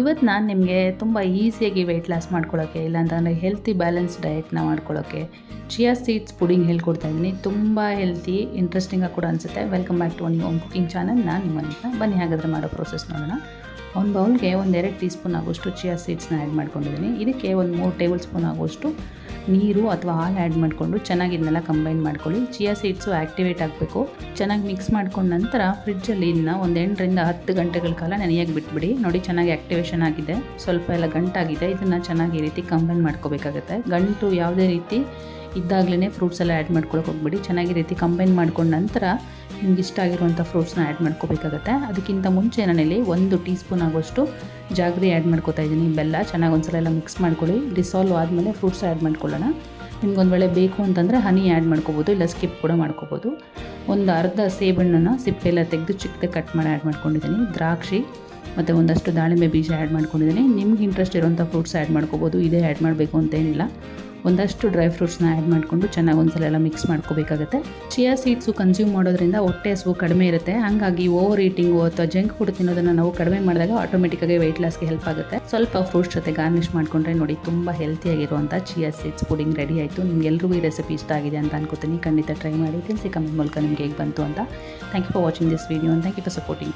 ಇವತ್ತು ನಾನು ನಿಮಗೆ ತುಂಬ ಈಸಿಯಾಗಿ ವೆಯ್ಟ್ ಲಾಸ್ ಮಾಡ್ಕೊಳ್ಳೋಕ್ಕೆ ಇಲ್ಲಾಂತಂದರೆ ಹೆಲ್ತಿ ಬ್ಯಾಲೆನ್ಸ್ ಡಯಟ್ನ ಮಾಡ್ಕೊಳ್ಳೋಕ್ಕೆ ಚಿಯಾ ಸೀಡ್ಸ್ ಪುಡಿಂಗ್ ಹೇಳ್ಕೊಡ್ತಾ ಇದ್ದೀನಿ. ತುಂಬ ಹೆಲ್ತಿ ಇಂಟ್ರೆಸ್ಟಿಂಗಾಗಿ ಕೂಡ ಅನಿಸುತ್ತೆ. Welcome back to new home cooking channel. ನಾನು ನಿಮ್ಮನ್ನ ಬನ್ನಿ ಹಾಗಾದರೆ ಮಾಡೋ ಪ್ರೋಸೆಸ್ ನೋಡೋಣ. ಒಂದು ಬೌಲ್ಗೆ 1-2 ಟೀ ಸ್ಪೂನ್ ಆಗೋಷ್ಟು ಚಿಯಾ ಸೀಡ್ಸ್ನ ಆ್ಯಡ್ ಮಾಡ್ಕೊಂಡಿದ್ದೀನಿ. ಇದಕ್ಕೆ ಒಂದು 3 ಟೇಬಲ್ ಸ್ಪೂನ್ ಆಗೋಷ್ಟು ನೀರು ಅಥವಾ ಹಾಲು ಆ್ಯಡ್ ಮಾಡಿಕೊಂಡು ಚೆನ್ನಾಗಿ ಇದನ್ನೆಲ್ಲ ಕಂಬೈನ್ ಮಾಡ್ಕೊಳ್ಳಿ. ಚಿಯಾ ಸೀಡ್ಸು ಆ್ಯಕ್ಟಿವೇಟ್ ಆಗಬೇಕು. ಚೆನ್ನಾಗಿ ಮಿಕ್ಸ್ ಮಾಡ್ಕೊಂಡ ನಂತರ ಫ್ರಿಡ್ಜಲ್ಲಿ ಇದನ್ನ ಒಂದು 8ರಿಂದ 10 ಗಂಟೆಗಳ ಕಾಲ ನೆನೆಯಾಗಿ ಬಿಟ್ಬಿಡಿ. ನೋಡಿ ಚೆನ್ನಾಗಿ ಆ್ಯಕ್ಟಿವೇಶನ್ ಆಗಿದೆ, ಸ್ವಲ್ಪ ಎಲ್ಲ ಗಂಟಾಗಿದೆ. ಇದನ್ನು ಚೆನ್ನಾಗಿ ಈ ರೀತಿ ಕಂಬೈನ್ ಮಾಡ್ಕೋಬೇಕಾಗುತ್ತೆ. ಗಂಟು ಯಾವುದೇ ರೀತಿ ಇದ್ದಾಗಲೇ ಫ್ರೂಟ್ಸ್ ಎಲ್ಲ ಆ್ಯಡ್ ಮಾಡ್ಕೊಳಕ್ಕೆ ಹೋಗ್ಬಿಡಿ. ಚೆನ್ನಾಗಿ ರೀತಿ ಕಂಬೈನ್ ಮಾಡ್ಕೊಂಡ ನಂತರ ನಿಮ್ಗೆ ಇಷ್ಟ ಆಗಿರುವಂಥ ಫ್ರೂಟ್ಸ್ನ ಆ್ಯಡ್ ಮಾಡ್ಕೋಬೇಕಾಗತ್ತೆ. ಅದಕ್ಕಿಂತ ಮುಂಚೆ ನಾನಿಲ್ಲಿ 1 ಟೀ ಸ್ಪೂನ್ ಆಗೋಷ್ಟು ಜಾಗ್ರಿ ಆ್ಯಡ್ ಮಾಡ್ಕೋತಾ ಇದ್ದೀನಿ. ಬೆಲ್ಲ ಚೆನ್ನಾಗಿ ಒಂದ್ಸಲ ಎಲ್ಲ ಮಿಕ್ಸ್ ಮಾಡ್ಕೊಳ್ಳಿ. ಡಿಸಾಲ್ವ್ ಆದಮೇಲೆ ಫ್ರೂಟ್ಸ್ ಆ್ಯಡ್ ಮಾಡ್ಕೊಳ್ಳೋಣ. ನಿಮ್ಗೊಂದು ವೇಳೆ ಬೇಕು ಅಂತಂದರೆ ಹನಿ ಆ್ಯಡ್ ಮಾಡ್ಕೋಬೋದು, ಇಲ್ಲ ಸ್ಕಿಪ್ ಕೂಡ ಮಾಡ್ಕೋಬೋದು. ಒಂದು ಅರ್ಧ ಸೇಬಣ್ಣನ ಸಿಪ್ಪೆಲ್ಲ ತೆಗೆದು ಚಿಕ್ಕದಾಗಿ ಕಟ್ ಮಾಡಿ ಆ್ಯಡ್ ಮಾಡ್ಕೊಂಡಿದ್ದೀನಿ. ದ್ರಾಕ್ಷಿ ಮತ್ತು ಒಂದಷ್ಟು ದಾಳಿಂಬೆ ಬೀಜ ಆ್ಯಡ್ ಮಾಡ್ಕೊಂಡಿದ್ದೀನಿ. ನಿಮ್ಗೆ ಇಂಟ್ರೆಸ್ಟ್ ಇರೋಂಥ ಫ್ರೂಟ್ಸ್ ಆ್ಯಡ್ ಮಾಡ್ಕೋಬೋದು, ಇದೇ ಆ್ಯಡ್ ಮಾಡಬೇಕು ಅಂತೇನಿಲ್ಲ. ಒಂದಷ್ಟು ಡ್ರೈ ಫ್ರೂಟ್ಸ್ನ ಆ್ಯಡ್ ಮಾಡಿಕೊಂಡು ಚೆನ್ನಾಗಿ ಒಂದ್ಸಲ ಎಲ್ಲ ಮಿಕ್ಸ್ ಮಾಡ್ಕೋಬೇಕಾಗತ್ತೆ. ಚಿಯಾ ಸೀಡ್ಸು ಕನ್ಸ್ಯೂಮ್ ಮಾಡೋದ್ರಿಂದ ಹೊಟ್ಟೆ ಹಸಿವು ಕಡಿಮೆ ಇರುತ್ತೆ. ಹಾಗಾಗಿ ಓವರ್ ಈಟಿಂಗು ಅಥವಾ ಜಂಕ್ ಫುಡ್ ತಿನ್ನೋದನ್ನು ನಾವು ಕಡಿಮೆ ಮಾಡಿದಾಗ ಆಟೋಮೆಟಿಕ್ಕಾಗಿ ವೆಯ್ಟ್ ಲಾಸ್ಗೆ ಹೆಲ್ಪ್ ಆಗುತ್ತೆ. ಸ್ವಲ್ಪ ಫ್ರೂಟ್ಸ್ ಜೊತೆ ಗಾರ್ನಿಷ್ ಮಾಡಿಕೊಂಡ್ರೆ ನೋಡಿ ತುಂಬ ಹೆಲ್ತಿಯಾಗಿರುವಂಥ ಚಿಯಾ ಸೀಡ್ಸ್ ಪುಡಿಂಗ್ ರೆಡಿ ಆಯಿತು. ನಿಮ್ಗೆಲ್ರಿಗೂ ಈ ರೆಸಿಪಿ ಇಷ್ಟ ಆಗಿದೆ ಅಂತ ಅನ್ಕೋತೀನಿ. ಖಂಡಿತ ಟ್ರೈ ಮಾಡಿ ತಿಳಿಸಿ ಕಮೆಂಟ್ ಮೂಲಕ ನಿಮಗೆ ಹೇಗೆ ಬಂತು ಅಂತ. Thank you for watching this video and thank you for supporting.